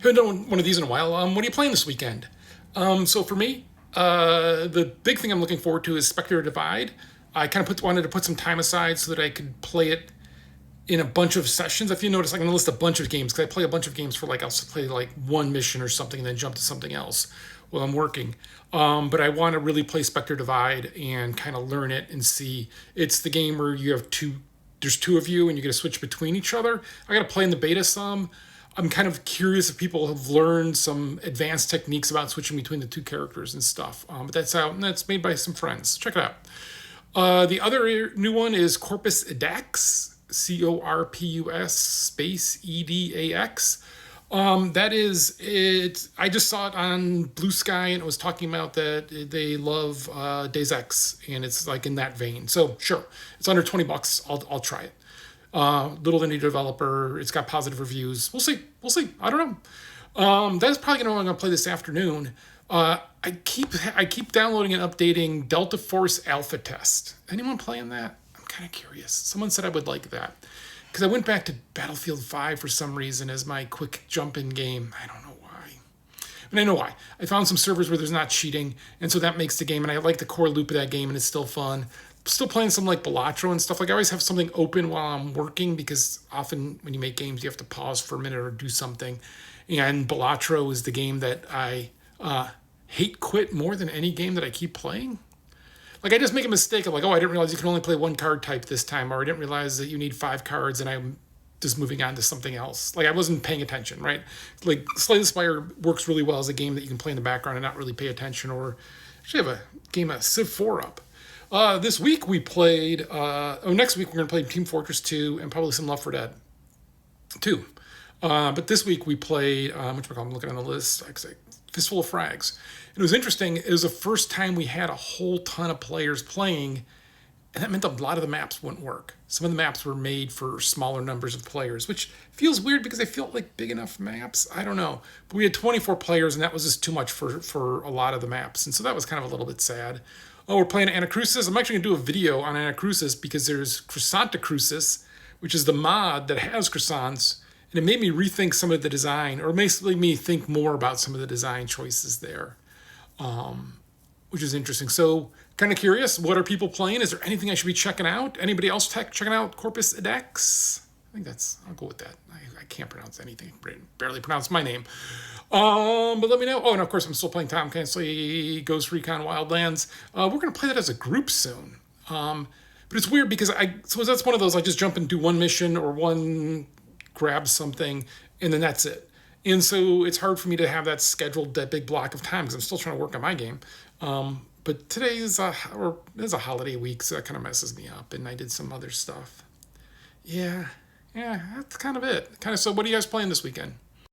Haven't done one of these in a while. What are you playing this weekend? So for me, the big thing I'm looking forward to is Spectre Divide. I kind of wanted to put some time aside so that I could play it in a bunch of sessions. If you notice, I'm going to list a bunch of games because I play a bunch of games for I'll play like one mission or something and then jump to something else while I'm working. But I want to really play Spectre Divide and kind of learn it and see. It's the game where you have two. There's two of you and you get to switch between each other. I got to play in the beta some. I'm kind of curious if people have learned some advanced techniques about switching between the two characters and stuff. But that's out and that's made by some friends. Check it out. The other new one is Corpus Edax, Corpus space Edax. That is it. I just saw it on Blue Sky and it was talking about that they love Days Ex and it's like in that vein. So sure, it's under $20. I'll try it. Little indie developer. It's got positive reviews. We'll see. We'll see. I don't know. That's probably what I'm gonna play this afternoon. I keep downloading and updating Delta Force Alpha Test. Anyone playing that? I'm kind of curious. Someone said I would like that because I went back to Battlefield 5 for some reason as my quick jump-in game. I don't know why. But I know why. I found some servers where there's not cheating, and so that makes the game, and I like the core loop of that game, and it's still fun. Still playing some like Balatro and stuff. Like I always have something open while I'm working because often when you make games, you have to pause for a minute or do something. And Balatro is the game that I hate quit more than any game that I keep playing. Like I just make a mistake of like, oh, I didn't realize you can only play one card type this time, or I didn't realize that you need 5 cards, and I'm just moving on to something else. Like I wasn't paying attention, right? Like Slay the Spire works really well as a game that you can play in the background and not really pay attention. Or actually have a game of Civ 4 up. This week we played. Next week we're gonna play Team Fortress 2 and probably some Left 4 Dead 2. But this week we played. I'm looking on the list. Fistful of Frags. It was interesting. It was the first time we had a whole ton of players playing, and that meant a lot of the maps wouldn't work. Some of the maps were made for smaller numbers of players, which feels weird because they feel like big enough maps. I don't know. But we had 24 players, and that was just too much for a lot of the maps. And so that was kind of a little bit sad. Oh, we're playing Anacrusis. I'm actually going to do a video on Anacrusis because there's Croissanta Crucis, which is the mod that has croissants. And it made me rethink some of the design, or makes me think more about some of the design choices there, which is interesting. So kind of curious, what are people playing? Is there anything I should be checking out? Anybody else checking out Corpus Edax? I think I'll go with that. I can't pronounce anything, barely pronounce my name. But let me know. Oh, and of course, I'm still playing Tom Clancy Ghost Recon Wildlands. We're going to play that as a group soon. But it's weird because so that's one of those, I just jump and do one mission or grab something, and then that's it. And so it's hard for me to have that scheduled, that big block of time because I'm still trying to work on my game. But today is a holiday week, so that kind of messes me up. And I did some other stuff. Yeah, that's kind of it. So what are you guys playing this weekend?